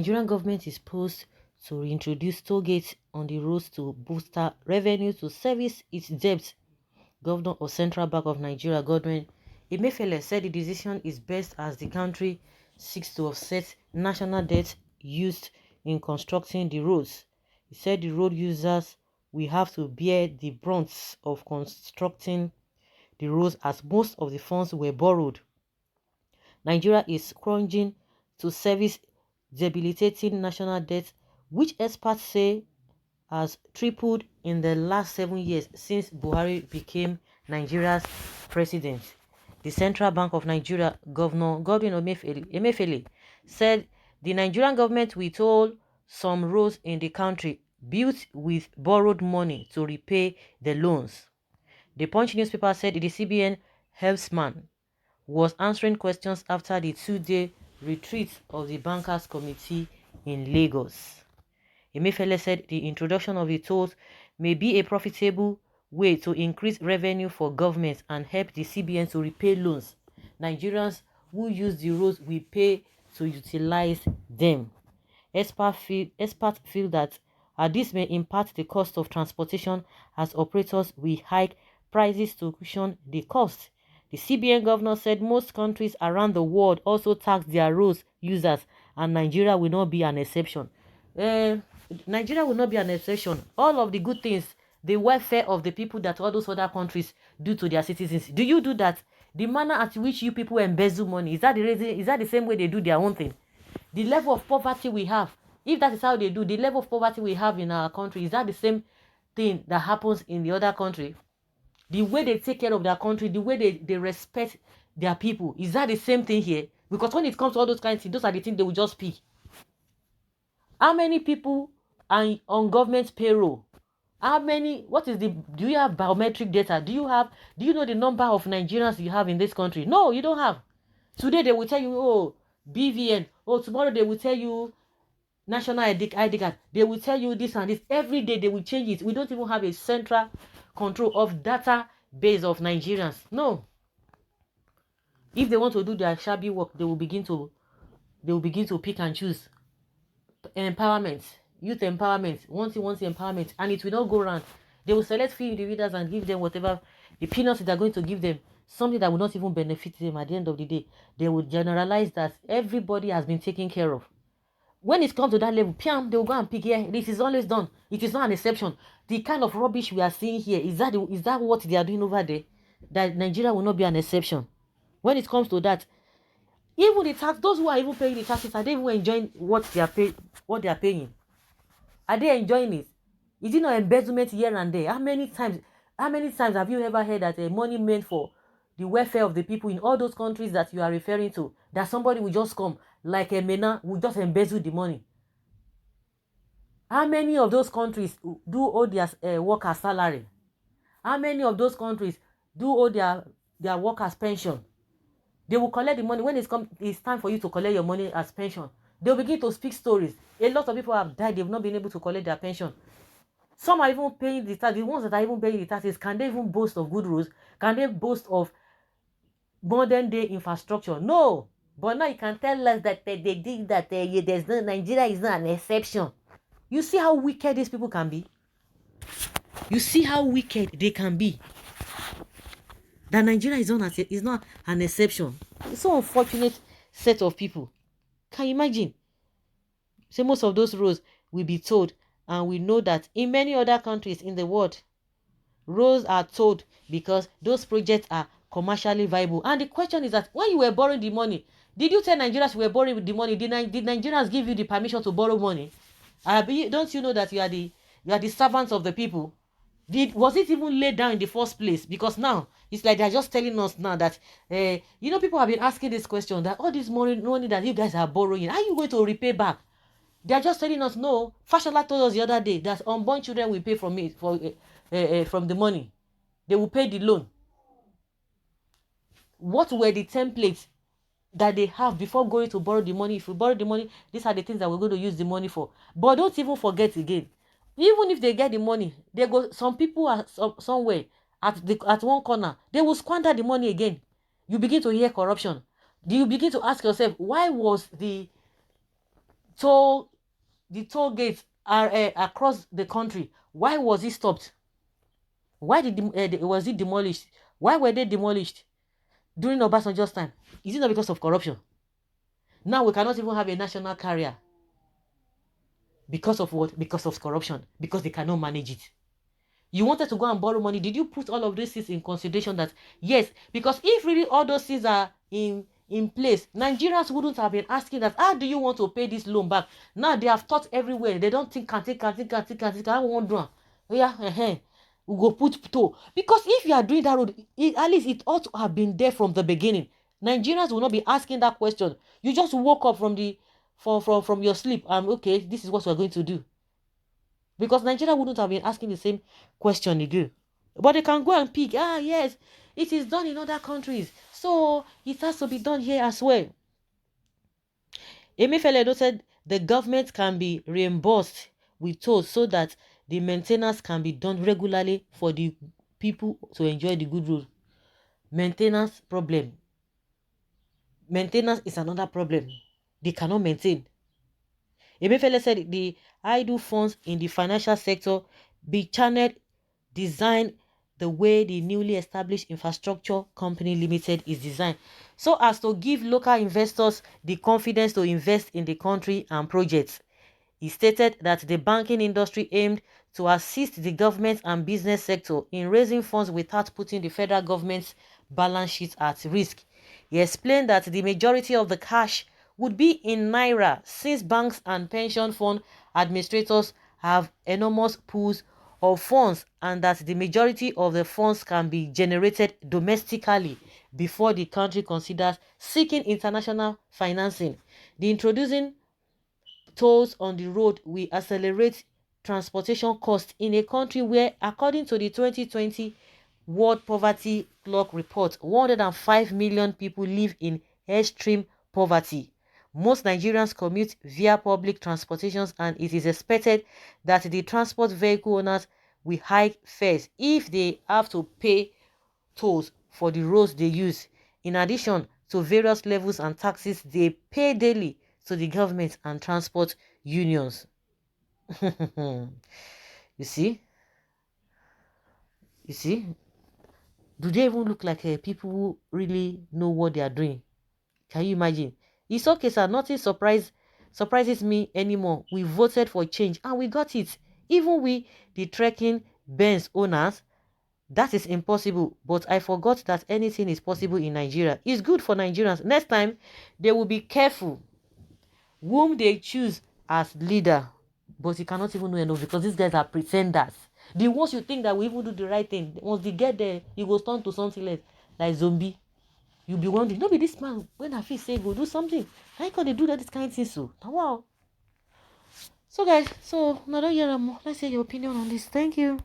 Nigerian government is supposed to reintroduce toll gates on the roads to boost revenue to service its debt. Governor of Central Bank of Nigeria, Godwin Emefiele, said the decision is best as the country seeks to offset national debt used in constructing the roads. He said the road users will have to bear the brunt of constructing the roads as most of the funds were borrowed. Nigeria is scrounging to service debilitating national debt, which experts say has tripled in the last 7 years since Buhari became Nigeria's president. The Central Bank of Nigeria Governor Godwin Emefiele said the Nigerian government will toll some roads in the country built with borrowed money to repay the loans. The Punch newspaper said the CBN helpsman was answering questions after the 2-day retreat of the Bankers Committee in Lagos. Emefiele said the introduction of the tolls may be a profitable way to increase revenue for government and help the CBN to repay loans. Nigerians who use the roads will pay to utilize them. Experts feel that this may impact the cost of transportation as operators will hike prices to cushion the cost. The CBN governor said most countries around the world also tax their roads users, and Nigeria will not be an exception. Nigeria will not be an exception. All of the good things, the welfare of the people that all those other countries do to their citizens, do you do that? The manner at which you people embezzle money, is that the reason? Is that the same way they do their own thing? The level of poverty we have, if that is how they do, the level of poverty we have in our country, is that the same thing that happens in the other country? The way they take care of their country, the way they respect their people, is that the same thing here? Because when it comes to all those kinds of things, those are the things they will just pick. How many people are on government payroll? How many, what is the, do you have biometric data? Do you know the number of Nigerians you have in this country? No, you don't have. Today they will tell you, oh, BVN. Oh, tomorrow they will tell you national ID card. They will tell you this and this. Every day they will change it. We don't even have a central control of data base of Nigerians. No. If they want to do their shabby work, they will begin to pick and choose. Empowerment, youth empowerment, once empowerment, and it will not go around. They will select few individuals and give them whatever the peanuts they are going to give them, something that will not even benefit them at the end of the day. They will generalize that everybody has been taken care of. When it comes to that level, piam, they will go and pick here. This is always done. It is not an exception. The kind of rubbish we are seeing here, is that what they are doing over there? That Nigeria will not be an exception. When it comes to that, even the tax, those who are even paying the taxes, are they even enjoying what they are paying? Are they enjoying it? Is it not embezzlement here and there? How many times have you ever heard that money meant for the welfare of the people in all those countries that you are referring to, that somebody will just come like a mena, will just embezzle the money? How many of those countries do owe their workers' salary? How many of those countries do owe their workers' pension? They will collect the money. When it's time for you to collect your money as pension, they'll begin to speak stories. A lot of people have died. They've not been able to collect their pension. Some are even paying the tax. The ones that are even paying the taxes, can they even boast of good roads? Can they boast of modern day infrastructure? No. But now you can tell us that they did that. There's no, Nigeria is not an exception. You see how wicked these people can be? You see how wicked they can be? That Nigeria is not an exception. It's so unfortunate set of people. Can you imagine? So most of those roads will be told, and we know that in many other countries in the world, roads are told because those projects are commercially viable. And the question is that when you were borrowing the money, did you tell Nigerians you were borrowing the money? Did Nigerians give you the permission to borrow money? Don't you know that you are the servants of the people? Was it even laid down in the first place? Because now it's like they're just telling us now that people have been asking this question, that all this money that you guys are borrowing, are you going to repay back? They're just telling us no. Fashola told us the other day that unborn children will pay from the money. They will pay the loan. What were the templates that they have before going to borrow the money? If you borrow the money, these are the things that we're going to use the money for. But don't even forget again, even if they get the money, they go, some people are somewhere at one corner, they will squander the money again. You begin to hear corruption. Do you begin to ask yourself, why was the toll the toll gates are across the country. Why was it stopped? Why was it demolished? Why were they demolished during Obasanjo's time? Is it not because of corruption? Now we cannot even have a national carrier because of what? Because of corruption. Because they cannot manage it. You wanted to go and borrow money. Did you put all of these things in consideration? That yes, because if really all those things are in place, Nigerians wouldn't have been asking that, how do you want to pay this loan back? Now they have thought everywhere. They don't think, can think. I won't do it. Yeah, we go put toll. Because if you are doing that road, at least it ought to have been there from the beginning. Nigerians will not be asking that question. You just woke up from your sleep. Okay, this is what we're going to do. Because Nigeria wouldn't have been asking the same question again. But they can go and pick, yes, it is done in other countries, so it has to be done here as well. Emefiele said the government can be reimbursed with tolls so that the maintenance can be done regularly for the people to enjoy the good road. Maintenance problem. Maintenance is another problem. They cannot maintain. Emefiele said the idle funds in the financial sector be channeled, designed the way the newly established infrastructure company limited is designed, so as to give local investors the confidence to invest in the country and projects. He stated that the banking industry aimed to assist the government and business sector in raising funds without putting the federal government's balance sheet at risk. He explained that the majority of the cash would be in naira since banks and pension fund administrators have enormous pools of funds, and that the majority of the funds can be generated domestically before the country considers seeking international financing. The introducing tolls on the road will accelerate transportation costs in a country where, according to the 2020 World Poverty Clock report, 105 million people live in extreme poverty. Most Nigerians commute via public transportations, and it is expected that the transport vehicle owners will hike fares if they have to pay tolls for the roads they use, in addition to various levels and taxes they pay daily to the government and transport unions. you see you see do they even look like people who really know what they are doing? Can you imagine? It's okay, sir, nothing surprises me anymore. We voted for change and we got it. Even we, the trekking Benz owners, that is impossible, but I forgot that anything is possible in Nigeria. It's good for Nigerians. Next time, they will be careful whom they choose as leader. But you cannot even know enough because these guys are pretenders. The ones you think that will even do the right thing, once they get there, you go turn to something else, like zombie. You'll be wondering, no be this man, when I feel say go do something, how can they do that this kind of thing so? Wow. So guys, so now don't hear more. Let's hear your opinion on this. Thank you.